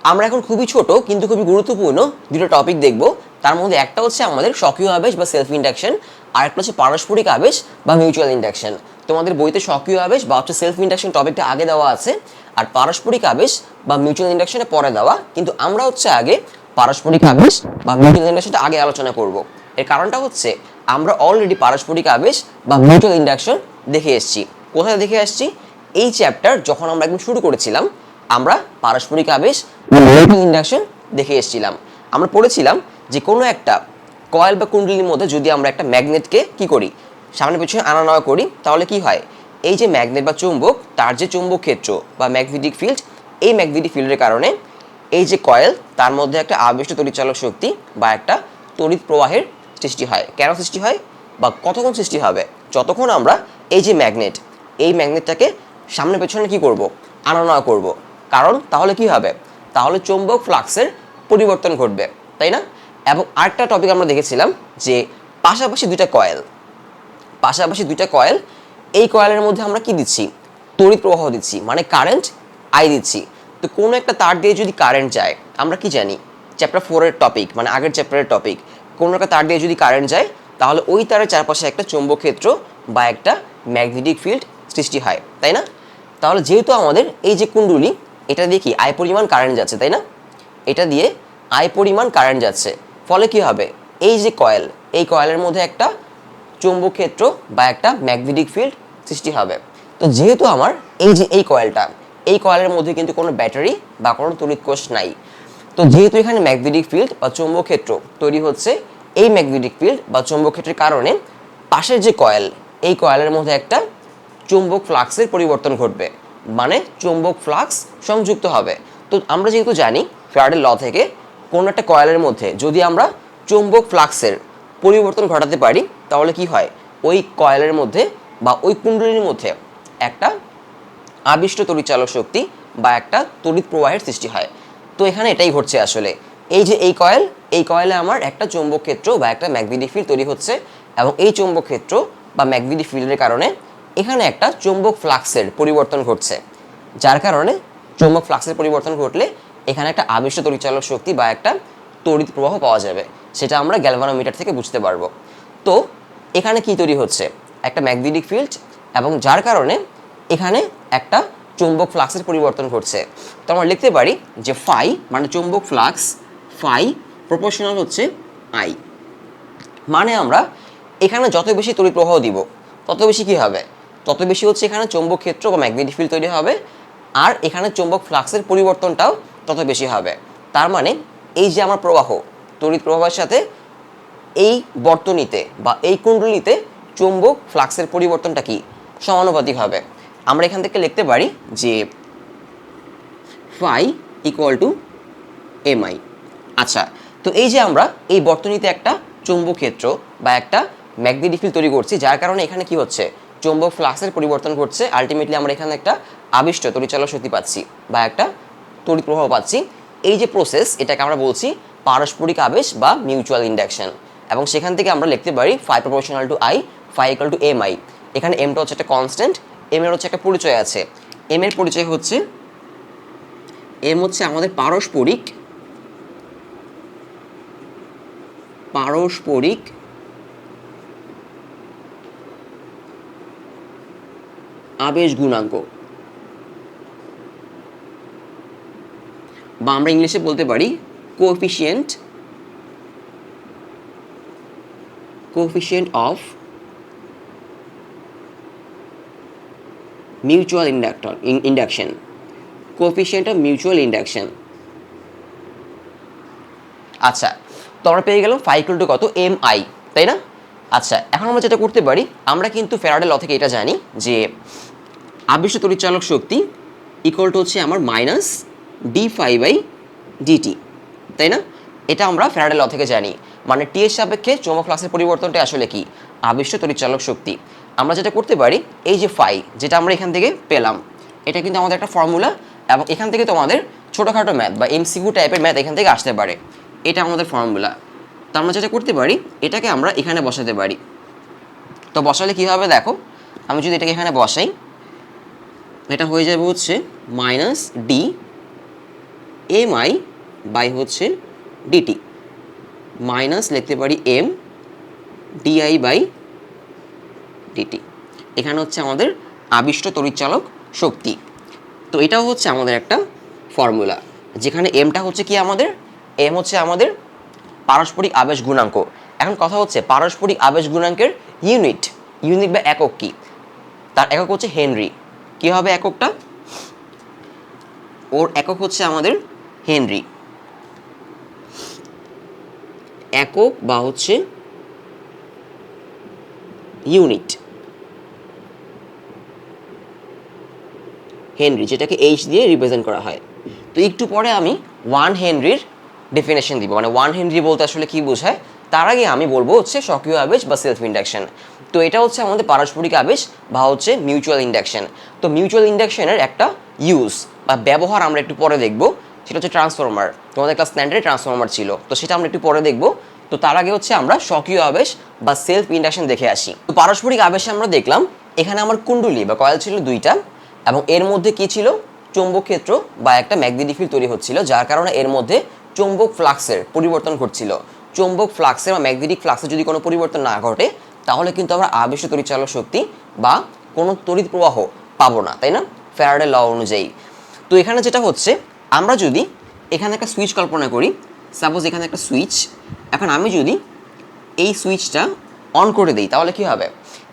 আমরা এখন খুবই ছোট কিন্তু খুবই গুরুত্বপূর্ণ দুটো টপিক দেখব। তার মধ্যে একটা হচ্ছে আমাদের স্বকীয় আবেশ বা সেলফ ইন্ডাকশন, আর একটা হচ্ছে পারস্পরিক আবেশ বা মিউচুয়াল ইন্ডাকশন। তোমাদের বইতে স্বকীয় আবেশ বা হচ্ছে সেলফ ইন্ডাকশন টপিকটা আগে দেওয়া আছে, আর পারস্পরিক আবেশ বা মিউচুয়াল ইন্ডাকশনে পরে দেওয়া, কিন্তু আমরা হচ্ছে আগে পারস্পরিক আবেশ বা মিউচুয়াল ইন্ডাকশনটা আগে আলোচনা করব। এর কারণটা হচ্ছে আমরা অলরেডি পারস্পরিক আবেশ বা মিউচুয়াল ইন্ডাকশন দেখে এসেছি। কোথায় দেখে আসছি? এই চ্যাপ্টার যখন আমরা একদম শুরু করেছিলাম আমরা পারস্পরিক আবেশ বা মিউচুয়াল ইন্ডাকশন দেখে এসেছিলাম। আমরা পড়েছিলাম যে কোনো একটা কয়েল বা কুণ্ডলীর মধ্যে যদি আমরা একটা ম্যাগনেটকে কি করি, সামনে পিছনে আনা নেওয়া করি, তাহলে কি হয়? এই যে ম্যাগনেট বা চুম্বক, তার যে চুম্বক ক্ষেত্র বা ম্যাগনেটিক ফিল্ড, এই ম্যাগনেটিক ফিল্ডের কারণে এই যে কয়েল, তার মধ্যে একটা আবেশিত তড়িৎচালক শক্তি বা একটা তড়িৎ প্রবাহের সৃষ্টি হয়। কেন সৃষ্টি হয় বা কতক্ষণ সৃষ্টি হবে? যতক্ষণ আমরা এই যে ম্যাগনেট, এই ম্যাগনেটটাকে সামনে পেছনে কি করব, আনা নেওয়া করব। কারণ তাহলে কি হবে? তাহলে চৌম্বক ফ্লাক্সের পরিবর্তন ঘটবে, তাই না? এবং আরেকটা টপিক আমরা দেখেছিলাম যে পাশাপাশি দুইটা কয়েল, এই কয়েলের মধ্যে আমরা কি দিচ্ছি? তড়িৎ প্রবাহ দিচ্ছি, মানে কারেন্ট আই দিচ্ছি। তো কোনো একটা তার দিয়ে যদি কারেন্ট যায়, আমরা কি জানি? চ্যাপ্টার 4-এর টপিক, মানে আগের চ্যাপ্টারের টপিক, কোনো একটা তার দিয়ে যদি কারেন্ট যায়, তাহলে ওই তারের চারপাশে একটা চৌম্বক ক্ষেত্র বা একটা ম্যাগনেটিক ফিল্ড সৃষ্টি হয়, তাই না? তাহলে যেহেতু আমাদের এই যে কুণ্ডলী, এটা দিয়ে কি আই পরিমাণ কারেন্ট যাচ্ছে, তাই না? এটা দিয়ে আই পরিমাণ কারেন্ট যাচ্ছে, ফলে কি হবে? এই যে কয়েল, এই কয়েলের মধ্যে একটা চৌম্বক ক্ষেত্র বা একটা ম্যাগনেটিক ফিল্ড সৃষ্টি হবে। তো যেহেতু আমার এই যে এই কয়েলটা, এই কয়েলের মধ্যে কিন্তু কোনো ব্যাটারি বা কোনো তড়িৎ কোষ নাই, তো যেহেতু এখানে ম্যাগনেটিক ফিল্ড বা চৌম্বক ক্ষেত্র তৈরি হচ্ছে, এই ম্যাগনেটিক ফিল্ড বা চৌম্বক ক্ষেত্রের কারণে পাশের যে কয়েল, এই কয়েলের মধ্যে একটা চৌম্বক ফ্লাক্সের পরিবর্তন ঘটবে, মানে চৌম্বক ফ্লাক্স সংযুক্ত হবে। তো আমরা যেহেতু জানি ফ্যারাডের ল থেকে, কোনো একটা কয়েলের মধ্যে যদি আমরা চৌম্বক ফ্লাক্সের পরিবর্তন ঘটাতে পারি, তাহলে কি হয়? ওই কয়েলের মধ্যে বা ওই কুণ্ডলীর মধ্যে একটা আবিষ্ট তড়িৎচালক শক্তি বা একটা তড়িৎ প্রবাহের সৃষ্টি হয়। তো এখানে এটাই ঘটছে আসলে। এই যে এই কয়েল, এই কয়েলে আমার একটা চৌম্বক ক্ষেত্র বা একটা ম্যাগনেটিক ফিল্ড তৈরি হচ্ছে, এবং এই চৌম্বক ক্ষেত্র বা ম্যাগনেটিক ফিল্ডের কারণে এখানে একটা চৌম্বক ফ্লাক্সের পরিবর্তন ঘটছে, যার কারণে চৌম্বক ফ্লাক্সের পরিবর্তন ঘটলে এখানে একটা আবিষ্ট তড়িৎচালক শক্তি বা একটা তড়িৎ প্রবাহ পাওয়া যাবে। সেটা আমরা গ্যালভানোমিটার থেকে বুঝতে পারবো। তো এখানে কি তৈরি হচ্ছে? একটা ম্যাগনেটিক ফিল্ড, এবং যার কারণে এখানে একটা চৌম্বক ফ্লাক্সের পরিবর্তন ঘটছে। তো আমরা লিখতে পারি যে ফাই মানে চৌম্বক ফ্লাক্স, ফাই প্রপোর্শনাল হচ্ছে আই। মানে আমরা এখানে যত বেশি তড়িৎ প্রবাহ দিব, তত বেশি কি হবে? তত বেশি হচ্ছে এখানে চৌম্বক ক্ষেত্র বা ম্যাগনেটিক ফিল্ড তৈরি হবে, আর এখানে চৌম্বক ফ্লাক্সের পরিবর্তনটাও তত বেশি হবে। তার মানে এই যে আমার প্রবাহ, তড়িৎ প্রবাহের সাথে এই বর্তনীতে বা এই কুণ্ডলীতে চৌম্বক ফ্লাক্সের পরিবর্তনটা কি সমানুপাতিক হবে। আমরা এখান থেকে লিখতে পারি যে ফাই ইকুয়াল টু এমআই। আচ্ছা, তো এই যে আমরা এই বর্তনীতে একটা চৌম্বক ক্ষেত্র বা একটা ম্যাগনেটিক ফিল্ড তৈরি করছি, যার কারণে এখানে কি হচ্ছে? চৌম্বক ফ্লাক্সের পরিবর্তন ঘটছে। আলটিমেটলি আমরা এখানে একটা আবিষ্ট তড়িৎচালক শক্তি পাচ্ছি বা একটা তড়িৎ প্রবাহ পাচ্ছি। এই যে প্রসেস, এটাকে আমরা বলছি পারস্পরিক আবেশ বা মিউচুয়াল ইন্ডাকশন। এবং সেখান থেকে আমরা লিখতে পারি phi proportional to I, phi equal to M I. এখানে এমটা হচ্ছে একটা কনস্ট্যান্ট, এম এর হচ্ছে একটা পরিচয় আছে। এম এর পরিচয় হচ্ছে, এম হচ্ছে আমাদের পারস্পরিক আবেশ গুণাঙ্ক, বা আমরা ইংলিশে বলতে পারি coefficient of mutual induction, coefficient of mutual induction. আচ্ছা, তো আমরা পেয়ে গেলাম ফাই ইকুয়াল টু কত? এম আই, তাই না? আচ্ছা, এখন আমরা যেটা করতে পারি, আমরা কিন্তু ফ্যারাডের ল থেকে এটা জানি যে আবিষ্ট তড়িৎচালক শক্তি ইকুয়াল টু হচ্ছে আমার minus d phi by dt, তাই না? এটা আমরা ফ্যারাডের ল থেকে জানি। মানে টি এর সাপেক্ষে চৌম্বক ফ্লাক্সের পরিবর্তনটা আসলে কি? আবিষ্ট তড়িৎচালক শক্তি। আমরা যেটা করতে পারি, এই যে ফাই, যেটা আমরা এখান থেকে পেলাম, এটা কিন্তু আমাদের একটা ফর্মুলা, এবং এখান থেকে তোমাদের ছোটোখাটো ম্যাথ বা এমসিকিউ টাইপের ম্যাথ এখান থেকে আসতে পারে। এটা আমাদের ফর্মুলা। তো আমরা যেটা করতে পারি, এটাকে আমরা এখানে বসাতে পারি। তো বসালে কী হবে দেখো, আমি যদি এটাকে এখানে বসাই, এটা হয়ে যাবে হচ্ছে minus d M I by হচ্ছে ডিটি মাইনাস লিখতে পারি এম ডিআই বাই ডিটি। এখানে হচ্ছে আমাদের আবিষ্ট তড়িৎচালক শক্তি। তো এটাও হচ্ছে আমাদের একটা ফর্মুলা, যেখানে এমটা হচ্ছে কি আমাদের, এম হচ্ছে আমাদের পারস্পরিক আবেশ গুণাঙ্ক। এখন কথা হচ্ছে পারস্পরিক আবেশ গুণাঙ্কের ইউনিট বা একক কি? তার একক হচ্ছে হেনরি। কি হবে এককটা? ওর একক হচ্ছে আমাদের হেনরি। একক বা হচ্ছে ইউনিট হেনরি, যেটাকে এইচ দিয়ে রিপ্রেজেন্ট করা হয়। তো একটু পরে আমি 1 হেনরির ডেফিনেশন দিব, মানে 1 হেনরি বলতে আসলে কি বোঝায়। তার আগে আমি বলবো হচ্ছে স্বকীয় আবেশ বা সেলফ ইন্ডাকশন। তো এটা হচ্ছে আমাদের পারস্পরিক আবেশ বা হচ্ছে মিউচুয়াল ইন্ডাকশন। তো মিউচুয়াল ইন্ডাকশনের একটা ইউজ বা ব্যবহার আমরা একটু পরে দেখব, সেটা হচ্ছে ট্রান্সফরমার। তোমাদের ক্লাস 9 ট্রান্সফরমার ছিল, তো সেটা আমরা একটু পরে দেখব। তো তার আগে হচ্ছে আমরা স্বকীয় আবেশ বা সেলফ ইন্ডাকশন দেখে আসি। তো পারস্পরিক আবেশে আমরা দেখলাম এখানে আমার কুণ্ডলী বা কয়েল ছিল দুইটা, এবং এর মধ্যে কি ছিল? চৌম্বক ক্ষেত্র বা একটা ম্যাগনেটিক ফিল্ড তৈরি হচ্ছিল, যার কারণে এর মধ্যে চৌম্বক ফ্লাক্সের পরিবর্তন ঘটছিল। চৌম্বক ফ্লাক্সের বা ম্যাগনেটিক ফ্লাক্সের যদি কোনো পরিবর্তন না ঘটে, তাহলে কিন্তু আমরা আবেশ তড়িৎচালক শক্তি বা কোনো তড়িৎ প্রবাহ পাবো না, তাই না? ফ্যারাডে ল অনুযায়ী। তো এখানে যেটা হচ্ছে, আমরা যদি এখানে একটা সুইচ কল্পনা করি, সাপোজ এখানে একটা সুইচ, এখন আমি যদি এই সুইচটা অন করে দিই, তাহলে কি হবে?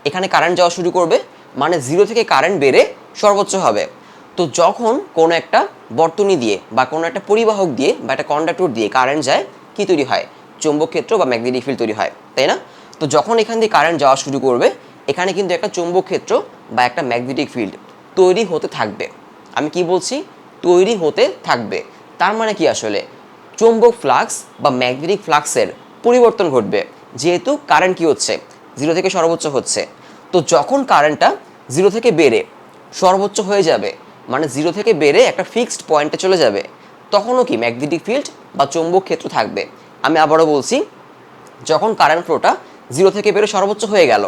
এখানে কারেন্ট যাওয়া শুরু করবে, মানে 0 থেকে কারেন্ট বেড়ে সর্বোচ্চ হবে। তো যখন কোনো একটা বর্তনী দিয়ে বা কোনো একটা পরিবাহক দিয়ে বা একটা কন্ডাক্টর দিয়ে কারেন্ট যায়, কি তৈরি হয়? চৌম্বক ক্ষেত্র বা ম্যাগনেটিক ফিল্ড তৈরি হয়, তাই না? তো যখন এখান দিয়ে কারেন্ট যাওয়া শুরু করবে, এখানে কিন্তু একটা চৌম্বক ক্ষেত্র বা একটা ম্যাগনেটিক ফিল্ড তৈরি হতে থাকবে। আমি কি বলছি? তৈরি হতে থাকবে। তার মানে কি আসলে? চৌম্বক ফ্লাক্স বা ম্যাগনেটিক ফ্লাক্সের পরিবর্তন ঘটবে, যেহেতু কারেন্ট কি হচ্ছে? 0 থেকে সর্বোচ্চ হচ্ছে। তো যখন কারেন্টটা 0 থেকে বেড়ে সর্বোচ্চ হয়ে যাবে, মানে 0 থেকে বেড়ে একটা ফিক্সড পয়েন্টে চলে যাবে, তখনও কি ম্যাগনেটিক ফিল্ড বা চৌম্বক ক্ষেত্র থাকবে। আমি আবারও বলছি, যখন কারেন্ট ফ্লোটা 0 থেকে বেড়ে সর্বোচ্চ হয়ে গেল,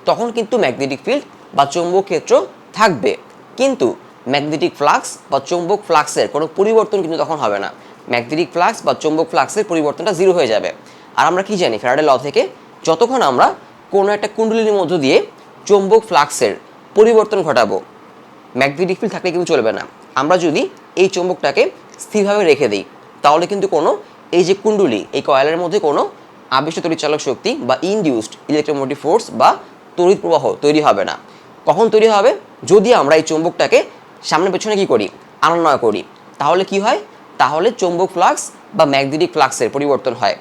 তখন কিন্তু ম্যাগনেটিক ফিল্ড বা চৌম্বক ক্ষেত্র থাকবে, কিন্তু ম্যাগনেটিক ফ্লাক্স বা চৌম্বক ফ্লাক্সের কোনো পরিবর্তন কিন্তু তখন হবে না। ম্যাগনেটিক ফ্লাক্স বা চৌম্বক ফ্লাক্সের পরিবর্তনটা 0 হয়ে যাবে। আর আমরা কি জানি ফ্যারাডে ল থেকে, যতক্ষণ আমরা কোনো একটা কুণ্ডলীর মধ্য দিয়ে চৌম্বক ফ্লাক্সের পরিবর্তন ঘটাবো, ম্যাগনেটিক ফিল্ড থাকলে কিন্তু চলবে না। আমরা যদি এই চৌম্বকটাকে স্থিরভাবে রেখে দিই, তাহলে কিন্তু কোনো এই যে কুণ্ডলী, এই কয়েলের মধ্যে কোনো আবিষ্ট তড়িৎচালক শক্তি বা ইনডিউসড ইলেকট্রোমোটিভ ফোর্স বা তড়িৎ প্রবাহ তৈরি হবে না। কখন তৈরি হবে? যদি আমরা এই চৌম্বকটাকে সামনে পেছনে কি করি? আনয়ন করি। তাহলে কি হয়? তাহলে চৌম্বক ফ্লাক্স বা ম্যাগনেটিক ফ্লাক্সের পরিবর্তন হয়।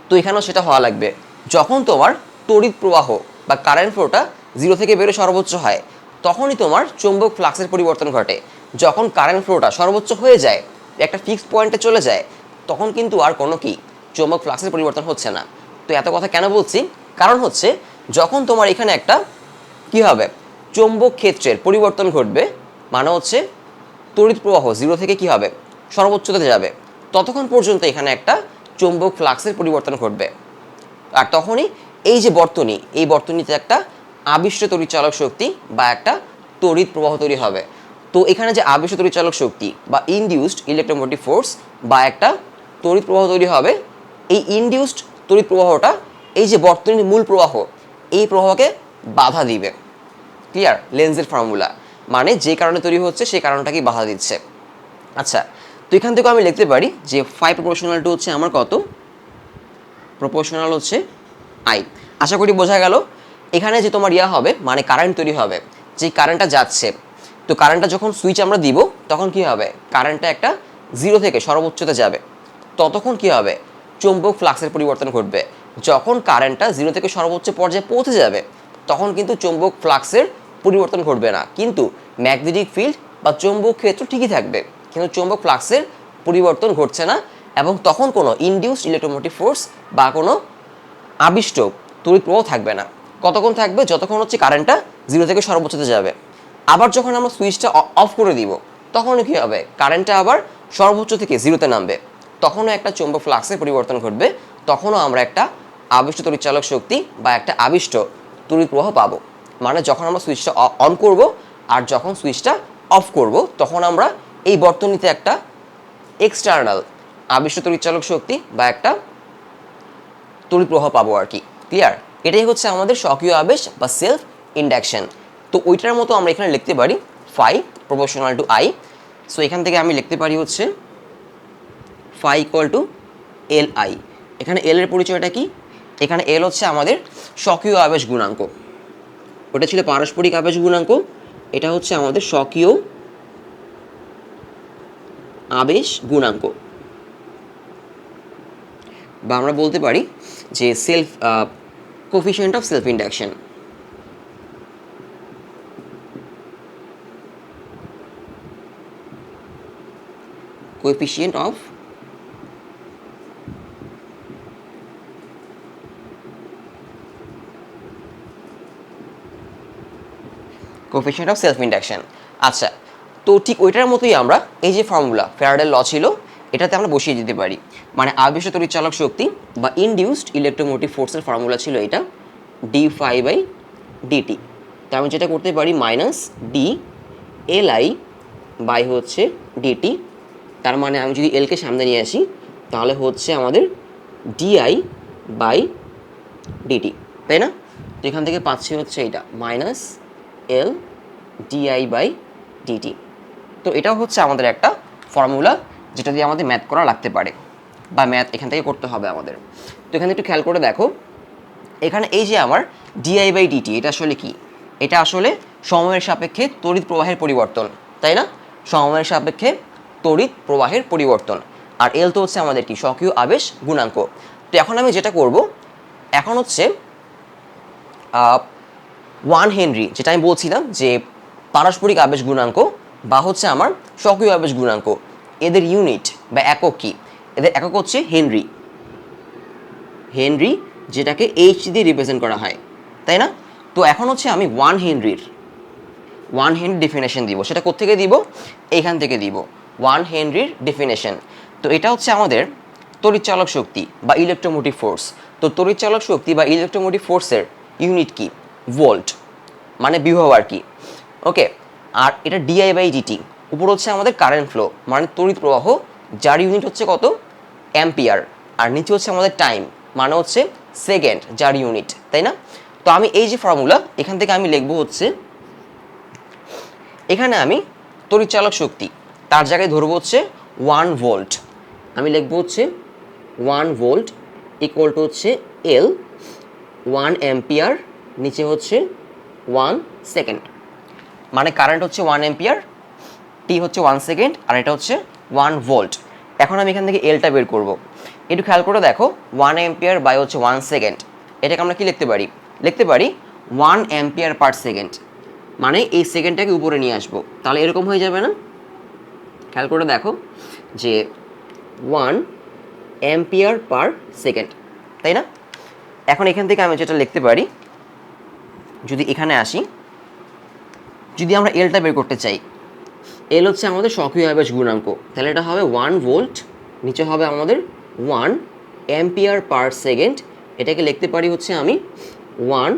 তো এখানেও সেটা হওয়া লাগবে, যখন তোমার তড়িৎ প্রবাহ বা কারেন্ট ফ্লোটা 0 থেকে বেড়ে সর্বোচ্চ হয়, তখনই তোমার চৌম্বক ফ্লাক্সের পরিবর্তন ঘটে। যখন কারেন্ট ফ্লোটা সর্বোচ্চ হয়ে যায়, একটা ফিক্সড পয়েন্টে চলে যায়, তখন কিন্তু আর কোনো কি চৌম্বক ফ্লাক্সের পরিবর্তন হচ্ছে না। তো এত কথা কেন বলছি? কারণ হচ্ছে, যখন তোমার এখানে একটা কি হবে? চৌম্বক ক্ষেত্রের পরিবর্তন ঘটবে, মানে হচ্ছে তড়িৎ প্রবাহ 0 থেকে কি হবে? সর্বোচ্চতাতে যাবে, ততক্ষণ পর্যন্ত এখানে একটা চৌম্বক ফ্লাক্সের পরিবর্তন ঘটবে। আর তখনই এই যে বর্তনী, এই বর্তনীতে একটা আবিষ্ট তড়িৎচালক শক্তি বা একটা তড়িৎ প্রবাহ তৈরি হবে। তো এখানে যে আবিষ্ট তড়িৎচালক শক্তি বা ইনডিউসড ইলেকট্রোমোটিভ ফোর্স বা একটা তড়িৎ প্রবাহ তৈরি হবে, এই ইনডিউসড তড়িৎ প্রবাহটা এই যে বর্তনীর মূল প্রবাহ, এই প্রবাহকে বাধা দিবে। ক্লিয়ার? লেন্জের ফর্মুলা, মানে যে কারণে তৈরি হচ্ছে সেই কারণটাকে বাধা দিচ্ছে। আচ্ছা, তো এখান থেকে আমি লিখতে পারি যে ফাই প্রপোর্শনাল টু হচ্ছে আমার কত? প্রপোর্শনাল হচ্ছে আই। আশা করি বোঝা গেল। এখানে যে তোমার ইয়া হবে, মানে কারেন্ট তৈরি হবে, যে কারেন্টটা যাচ্ছে, তো কারেন্টটা যখন সুইচ আমরা দিব, তখন কি হবে? কারেন্টটা একটা 0 থেকে সর্বোচ্চতে যাবে, ততক্ষণ কি হবে? চৌম্বক ফ্লাক্সের পরিবর্তন ঘটবে। যখন কারেন্টটা 0 থেকে সর্বোচ্চ পর্যায়ে পৌঁছে যাবে, তখন কিন্তু চৌম্বক ফ্লাক্সের পরিবর্তন ঘটবে না, কিন্তু ম্যাগনেটিক ফিল্ড বা চৌম্বক ক্ষেত্র ঠিকই থাকবে, কিন্তু চৌম্বক ফ্লাক্সের পরিবর্তন ঘটছে না। এবং তখন কোনো ইনডিউসড ইলেকট্রোমোটিভ ফোর্স বা কোনো আবিষ্ট তড়িৎ প্রবাহ থাকবে না। কতক্ষণ থাকবে? যতক্ষণ হচ্ছে কারেন্টটা 0 থেকে সর্বোচ্চতে যাবে। আবার যখন আমরা সুইচটা অফ করে দিব, তখন কি হবে? কারেন্টটা আবার সর্বোচ্চ থেকে 0-তে নামবে, তখনও একটা চৌম্বক ফ্লাক্সের পরিবর্তন ঘটবে, তখনও আমরা একটা আবিষ্ট তড়িৎচালক শক্তি বা একটা আবিষ্ট তড়িৎ প্রবাহ পাবো। মানে যখন আমরা সুইচটা অন করব আর যখন সুইচটা অফ করব, তখন আমরা এই বর্তনীতে একটা এক্সটার্নাল আবিষ্ট তড়িৎচালক শক্তি বা একটা তড়িৎ প্রবাহ পাবো আর কি। ক্লিয়ার? এটাই হচ্ছে আমাদের স্বকীয় আবেশ বা সেলফ ইন্ডাকশন। তো ওইটার মতো আমরা এখানে লিখতে পারি phi proportional to I. So এখান থেকে আমি লিখতে পারি হচ্ছে phi equal to L I. এখানে এল এর পরিচয়টা কি? এখানে এল হচ্ছে আমাদের স্বকীয় আবেশ গুণাঙ্ক, ওটা ছিল পারস্পরিক আবেশ গুণাঙ্ক, এটা হচ্ছে আমাদের স্বকীয় আবেশ গুণাঙ্ক, বা আমরা বলতে পারি যে self coefficient of self induction. Coefficient of coefficient of self induction. আচ্ছা, তো ঠিক ওইটার মতোই আমরা এই যে ফর্মুলা ফ্যারাডের ল ছিল এটাতে আমরা বসিয়ে দিতে পারি। মানে আবেশিত তড়িৎচালক শক্তি বা ইনডিউসড ইলেকট্রোমোটিভ ফোর্সের ফর্মুলা ছিল এটা ডি ফাই বাই ডিটি। তো আমি যেটা করতে পারি minus d L I by হচ্ছে ডিটি। তার মানে আমি যদি এলকে সামনে নিয়ে আসি তাহলে হচ্ছে আমাদের ডিআই বাই ডিটি, তাই না? তো এখান থেকে পাচ্ছি হচ্ছে এটা minus L d I by dt. তো এটাও হচ্ছে আমাদের একটা ফর্মুলা যেটা দিয়ে আমাদের ম্যাথ করা লাগতে পারে বা ম্যাথ এখান থেকে করতে হবে আমাদের। তো এখানে একটু খেয়াল করে দেখো, এখানে এই যে আমার ডিআই বাই ডিটি এটা আসলে কি? এটা আসলে সময়ের সাপেক্ষে তড়িৎ প্রবাহের পরিবর্তন, তাই না? সময়ের সাপেক্ষে তড়িৎ প্রবাহের পরিবর্তন। আর এল তো হচ্ছে আমাদের কি স্বকীয় আবেশ গুণাঙ্ক। তো এখন আমি যেটা করব, এখন হচ্ছে 1 হেনরি, যেটা আমি বলছিলাম যে পারস্পরিক আবেশ গুণাঙ্ক বা হচ্ছে আমার স্বকীয় আবেশ গুণাঙ্ক, এদের ইউনিট বা একক কি? এদের একক হচ্ছে হেনরি। হেনরি যেটাকে এইচ দিয়ে রিপ্রেজেন্ট করা হয়, তাই না? তো এখন হচ্ছে আমি 1 হেনরির ডেফিনেশন দিব। সেটা কোত্থেকে দিব? এইখান থেকে দিব 1 হেনরির ডেফিনেশন। তো এটা হচ্ছে আমাদের তড়িৎচালক শক্তি বা ইলেকট্রোমোটিভ ফোর্স। তো তড়িৎচালক শক্তি বা ইলেকট্রোমোটিভ ফোর্সের ইউনিট কি? ভোল্ট, মানে বিভব আর কি। ওকে, আর এটা ডিআই বাই ডিটি। উপর হচ্ছে আমাদের কারেন্ট ফ্লো মানে তড়িৎ প্রবাহ, যার ইউনিট হচ্ছে কত? অ্যাম্পিয়ার। আর নিচে হচ্ছে আমাদের টাইম মানে হচ্ছে সেকেন্ড, যার ইউনিট, তাই না? তো আমি এই যে ফর্মুলা এখান থেকে আমি লিখবো হচ্ছে, এখানে আমি তড়িৎচালক শক্তি তার জায়গায় ধরবো হচ্ছে 1 ভোল্ট। আমি লিখবো হচ্ছে 1 ভোল্ট ইকুয়াল টু হচ্ছে এল 1 অ্যাম্পিয়ার, নিচে হচ্ছে 1 সেকেন্ড। মানে কারেন্ট হচ্ছে 1 অ্যাম্পিয়ার, টি হচ্ছে 1 সেকেন্ড, আর এটা হচ্ছে 1 ভোল্ট। এখন আমি এখান থেকে এলটা বের করব। একটু খেয়াল করে দেখো, 1 অ্যাম্পিয়ার বাই হচ্ছে 1 সেকেন্ড, এটাকে আমরা কি লিখতে পারি? লিখতে পারি 1 অ্যাম্পিয়ার পার সেকেন্ড। মানে এই সেকেন্ডটাকে উপরে নিয়ে আসবো, তাহলে এরকম হয়ে যাবে না? খেয়াল করে দেখো যে 1 অ্যাম্পিয়ার পার সেকেন্ড, তাই না? এখন এখান থেকে আমি যেটা লিখতে পারি, যদি এখানে আসি, যদি আমরা এলটা বের করতে চাই, এল হচ্ছে আমাদের স্বকীয় আবেশ গুণাঙ্ক, তাহলে এটা হবে 1 ভোল্ট, নিচে হবে আমাদের 1 অ্যাম্পিয়ার পার সেকেন্ড। এটাকে লিখতে পারি হচ্ছে আমি 1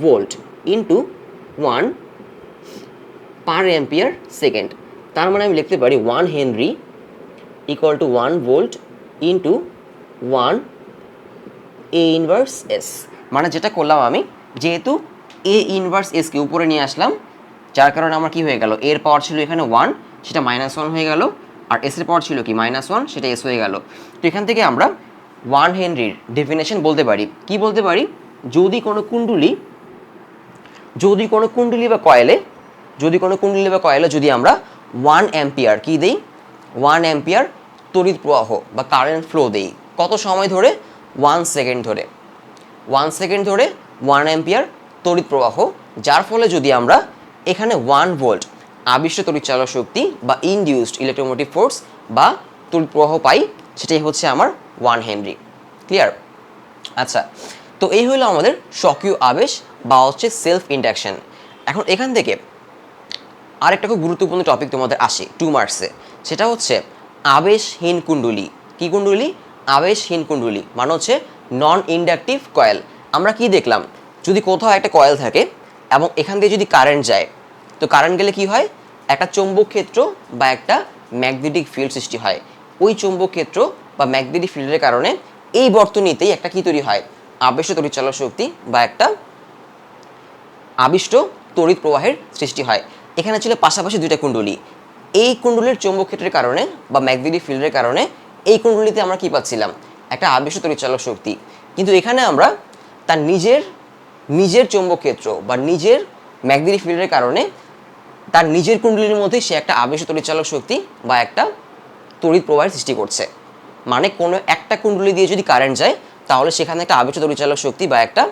ভোল্ট ইন্টু 1 পার অ্যাম্পিয়ার সেকেন্ড। তার মানে আমি লিখতে পারি 1 Henry equal to 1 volt into 1 A inverse S. মানে যেটা করলাম আমি, যেহেতু এ ইনভার্স এসকে উপরে নিয়ে আসলাম, যার কারণে আমার কি হয়ে গেল, এর পাওয়ার ছিল এখানে 1, সেটা -1 হয়ে গেল, আর এস এর পাওয়ার ছিল কি -1, সেটা এস হয়ে গেল। তো এখান থেকে আমরা 1 হেনরির ডেফিনেশন বলতে পারি, কি বলতে পারি? যদি কোনো কুণ্ডলী বা কয়েলে যদি আমরা 1 অ্যাম্পিয়ার কি দেই, 1 অ্যাম্পিয়ার তড়িৎ প্রবাহ বা কারেন্ট ফ্লো দেই, কত সময় ধরে? 1 সেকেন্ড ধরে। 1 সেকেন্ড ধরে 1 অ্যাম্পিয়ার তড়িৎ প্রবাহ, যার ফলে যদি আমরা এখানে 1 ভোল্ট আবিষ্ট তড়িৎচালক শক্তি বা ইনডিউসড ইলেকট্রোমোটিভ ফোর্স বা তড়িৎ প্রবাহ পাই, সেটাই হচ্ছে আমার 1 হেনরি। ক্লিয়ার? আচ্ছা, তো এই হলো আমাদের স্বকীয় আবেশ বা হচ্ছে সেলফ ইন্ডাকশন। এখন এখান থেকে আরেকটা খুব গুরুত্বপূর্ণ টপিক তোমাদের আসে 2 মার্কসে, সেটা হচ্ছে আবেশহীন কুণ্ডলী। কি কুণ্ডলী? আবেশহীন কুণ্ডলী মানে হচ্ছে নন ইন্ডাকটিভ কয়েল। আমরা কি দেখলাম, যদি কোথাও একটা কয়েল থাকে এবং এখান দিয়ে যদি কারেন্ট যায়, তো কারেন্ট গেলে কি হয়? একটা চৌম্বক ক্ষেত্র বা একটা ম্যাগনেটিক ফিল্ড সৃষ্টি হয়। ওই চৌম্বক ক্ষেত্র বা ম্যাগনেটিক ফিল্ডের কারণে এই বর্তনীতেই একটা কি তৈরি হয়, আবেশিত তড়িৎচালক শক্তি বা একটা আবিষ্ট তড়িৎ প্রবাহের সৃষ্টি হয়। এখানে ছিল পাশাপাশি দুইটা কুণ্ডলী, এই কুণ্ডলীর চৌম্বক ক্ষেত্রের কারণে বা ম্যাগনেটিক ফিল্ডের কারণে এই কুণ্ডলীতে আমরা কি পাচ্ছিলাম, একটা আবেশিত তড়িৎচালক শক্তি। কিন্তু এখানে আমরা তার নিজের চৌম্বক ক্ষেত্র বা নিজের ম্যাগনেটিক ফিল্ডের কারণে তার নিজের কুণ্ডলীর মধ্যে সে একটা আবেশিত তড়িৎচালক শক্তি বা একটা তড়িৎ প্রবাহের সৃষ্টি করছে। মানে কোনো একটা কুণ্ডলী দিয়ে যদি কারেন্ট যায় তাহলে সেখানে একটা আবেশিত তড়িৎচালক শক্তি বা একটা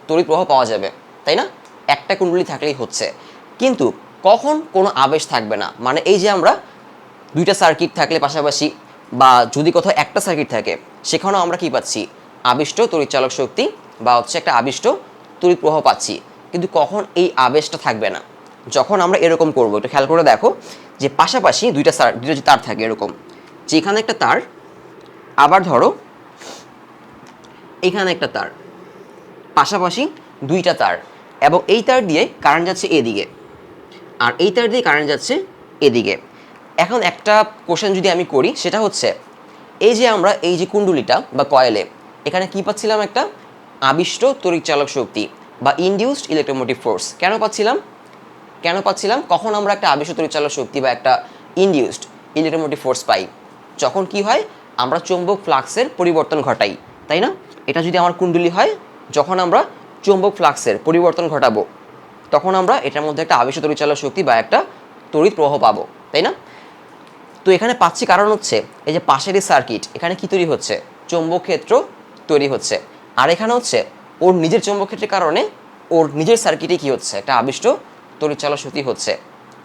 তড়িৎ প্রবাহ পাওয়া যাবে, তাই না? একটা কুণ্ডলী থাকলেই হচ্ছে। কিন্তু কখন কোনো আবেশ থাকবে না, মানে এই যে আমরা দুইটা সার্কিট থাকলে পাশাপাশি বা যদি কোথাও একটা সার্কিট থাকে সেখানেও আমরা কি পাচ্ছি, আবিষ্ট তড়িৎচালক শক্তি বা হচ্ছে একটা আবিষ্ট তড়িৎ প্রবাহ পাচ্ছি। কিন্তু কখন এই আবেশটা থাকবে না, যখন আমরা এরকম করবো। একটু খেয়াল করে দেখো যে পাশাপাশি দুইটা তার থাকে এরকম, যেখানে একটা তার, আবার ধরো এখানে একটা তার, পাশাপাশি দুইটা তার, এবং এই তার দিয়ে কারেন্ট যাচ্ছে এদিকে আর এই তার দিয়ে কারেন্ট যাচ্ছে এদিকে। এখন একটা কোশ্চেন যদি আমি করি সেটা হচ্ছে, এই যে আমরা এই যে কুণ্ডলীটা বা কয়েলে এখানে কি পাচ্ছিলাম, একটা আবিষ্ট তড়িৎচালক শক্তি বা ইনডিউসড ইলেকট্রোমোটিভ ফোর্স। কেন পাচ্ছিলাম কখন আমরা একটা আবিষ্ট তড়িৎচালক শক্তি বা একটা ইনডিউসড ইলেকট্রোমোটিভ ফোর্স পাই, যখন কি হয়, আমরা চৌম্বক ফ্লাক্সের পরিবর্তন ঘটাই, তাই না? এটা যদি আমার কুণ্ডলী হয়, যখন আমরা চৌম্বক ফ্লাক্সের পরিবর্তন ঘটাবো তখন আমরা এটার মধ্যে একটা আবেশিত তড়িৎচালক শক্তি বা একটা তড়িৎ প্রবাহ পাবো, তাই না? তো এখানে পাচ্ছি কারণ হচ্ছে এই যে পাশের এই সার্কিট, এখানে কি তৈরি হচ্ছে, চৌম্বক ক্ষেত্র তৈরি হচ্ছে। আর এখানে হচ্ছে ওর নিজের চৌম্বক ক্ষেত্রের কারণে ওর নিজের সার্কিটে কি হচ্ছে, একটা আবিষ্ট তড়িৎচালক শক্তি হচ্ছে।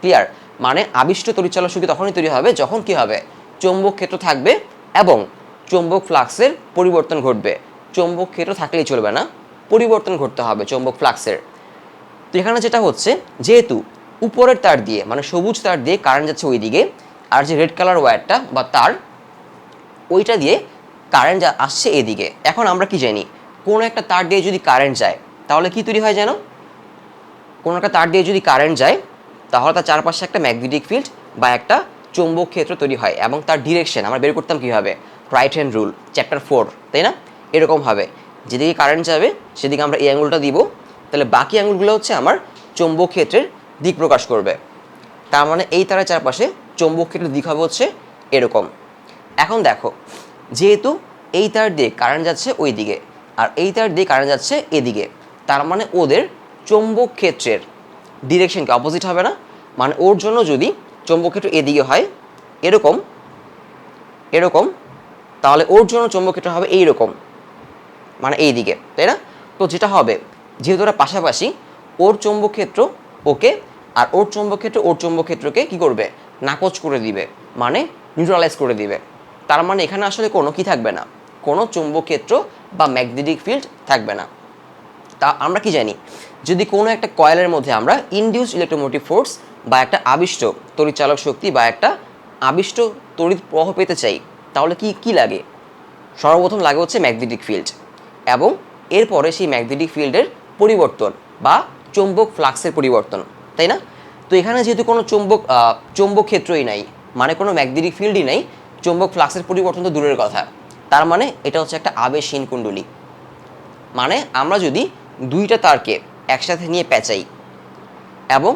ক্লিয়ার? মানে আবিষ্ট তড়িৎচালক শক্তি তখনই তৈরি হবে যখন কি হবে, চৌম্বক ক্ষেত্র থাকবে এবং চৌম্বক ফ্লাক্সের পরিবর্তন ঘটবে। চৌম্বক ক্ষেত্র থাকলেই চলবে না, পরিবর্তন ঘটতে হবে চৌম্বক ফ্লাক্সের। তো এখানে যেটা হচ্ছে, যেহেতু উপরের তার দিয়ে মানে সবুজ তার দিয়ে কারেন্ট যাচ্ছে ওই দিকে, আর যে রেড কালার ওয়্যারটা বা তার ওইটা দিয়ে কারেন্ট আসছে এদিকে। এখন আমরা কি জানি, কোনো একটা তার দিয়ে যদি কারেন্ট যায় তাহলে কি তৈরি হয় জানো, কোনো একটা তার দিয়ে যদি কারেন্ট যায় তাহলে তার চারপাশে একটা ম্যাগনেটিক ফিল্ড বা একটা চৌম্বক ক্ষেত্র তৈরি হয়, এবং তার ডিরেকশন আমরা বের করতাম কীভাবে, রাইট হ্যান্ড রুল চ্যাপ্টার 4, তাই না? এরকমভাবে যেদিকে কারেন্ট যাবে সেদিকে আমরা এই অ্যাঙ্গুলটা দিব, তাহলে বাকি অ্যাঙ্গুলগুলো হচ্ছে আমার চৌম্বক ক্ষেত্রের দিক প্রকাশ করবে। তার মানে এই তারের চারপাশে চৌম্বক ক্ষেত্রের দিক হবে হচ্ছে এরকম। এখন দেখো, যেহেতু এই তার দিয়ে কারেন্ট যাচ্ছে ওই দিকে আর এই তার দিয়ে কারেন্ট যাচ্ছে এদিকে, তার মানে ওদের চৌম্বক ক্ষেত্রের ডিরেকশনকে অপোজিট হবে না। মানে ওর জন্য যদি চৌম্বক ক্ষেত্র এদিকে হয় এরকম এরকম, তাহলে ওর জন্য চৌম্বক ক্ষেত্র হবে এইরকম, মানে এই দিকে, তাই না? তো যেটা হবে, যেহেতু ওরা পাশাপাশি, ওর চৌম্বক ক্ষেত্র ওকে আর ওর চৌম্বক ক্ষেত্র ওর চৌম্বক ক্ষেত্রকে কি করবে, নাকচ করে দিবে, মানে নিউট্রালাইজ করে দিবে। তার মানে এখানে আসলে কোনো কি থাকবে না, কোনো চৌম্বক ক্ষেত্র বা ম্যাগনেটিক ফিল্ড থাকবে না। তা আমরা কি জানি, যদি কোনো একটা কয়েলের মধ্যে আমরা ইনডিউসড ইলেকট্রোমোটিভ ফোর্স বা একটা আবিষ্ট তড়িৎচালক শক্তি বা একটা আবিষ্ট তড়িৎ প্রবাহ পেতে চাই, তাহলে কি কি লাগে, সর্বপ্রথম লাগে হচ্ছে ম্যাগনেটিক ফিল্ড, এবং এরপরে সেই ম্যাগনেটিক ফিল্ডের পরিবর্তন বা চৌম্বক ফ্লাক্সের পরিবর্তন, তাই না? তো এখানে যেহেতু কোনো চৌম্বক ক্ষেত্রই নাই, মানে কোনো ম্যাগনেটিক ফিল্ডই নাই, চৌম্বক ফ্লাক্সের পরিবর্তন তো দূরের কথা, তার মানে এটা হচ্ছে একটা আবেশহীন কুণ্ডলী। মানে আমরা যদি দুইটা তারকে একসাথে নিয়ে পেঁচাই এবং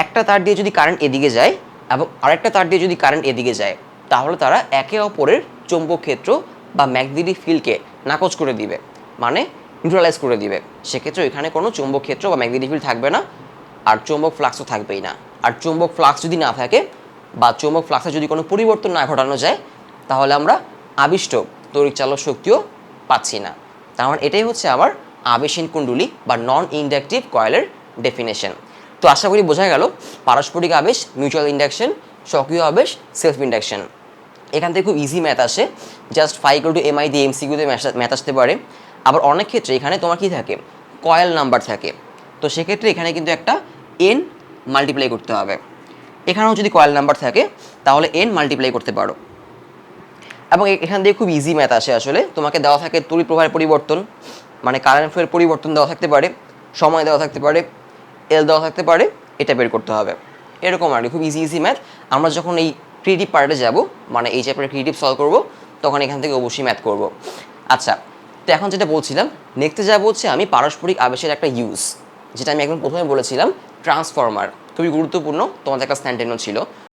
একটা তার দিয়ে যদি কারেন্ট এদিকে যায় এবং আরেকটা তার দিয়ে যদি কারেন্ট এদিকে যায়, তাহলে তারা একে অপরের চৌম্বক ক্ষেত্র বা ম্যাগনেটিক ফিল্ডকে নাকচ করে দিবে, মানে নিউট্রালাইজ করে দিবে। সেক্ষেত্রে এখানে কোনো চৌম্বক ক্ষেত্র বা ম্যাগনেটিক ফিল্ড থাকবে না, আর চৌম্বক ফ্লাক্সও থাকবেই না। আর চৌম্বক ফ্লাক্স যদি না থাকে বা চৌম্বক ফ্লাক্সে যদি কোনো পরিবর্তন না ঘটানো যায়, তাহলে আমরা আবিষ্ট তড়িৎচালক শক্তিও পাচ্ছি না। তার মানে এটাই হচ্ছে আমার আবেশহীন কুণ্ডলী বা নন ইন্ডাকটিভ কয়েলের ডেফিনেশন। তো আশা করি বোঝা গেল পারস্পরিক আবেশ, মিউচুয়াল ইন্ডাকশন, স্বকীয় আবেশ, সেলফ ইন্ডাকশন। এখান থেকে খুব ইজি ম্যাথ আসে, just phi equal to M I দিয়ে এমসিকিউতে ম্যাথ আসতে পারে। আবার অনেক ক্ষেত্রে এখানে তোমার কি থাকে, কয়েল নাম্বার থাকে, তো সেক্ষেত্রে এখানে কিন্তু একটা এন মাল্টিপ্লাই করতে হবে। এখানেও যদি কয়েল নাম্বার থাকে তাহলে এন মাল্টিপ্লাই করতে পারো। এবং এখান থেকে খুব ইজি ম্যাথ আসে আসলে, তোমাকে দেওয়া থাকে তড়িৎ প্রবাহের পরিবর্তন, মানে কারেন্ট ফ্লোয়ের পরিবর্তন দেওয়া থাকতে পারে, সময় দেওয়া থাকতে পারে, এল দেওয়া থাকতে পারে, এটা বের করতে হবে। এরকম আর কি, খুব ইজি ম্যাথ। আমরা যখন এই ক্রিয়েটিভ পার্টে যাব, মানে এই চ্যাপ্টারে ক্রিয়েটিভ সলভ করব, তখন এখান থেকে অবশ্যই ম্যাথ করব। আচ্ছা, তো এখন যেটা বলছিলাম, নেক্সটে যাবো হচ্ছে আমি পারস্পরিক আবেশের একটা ইউজ, যেটা আমি একদম প্রথমে বলেছিলাম ট্রান্সফর্মার, খুবই গুরুত্বপূর্ণ, তোমাদের একটা স্ট্যান্ডার্ডও ছিল।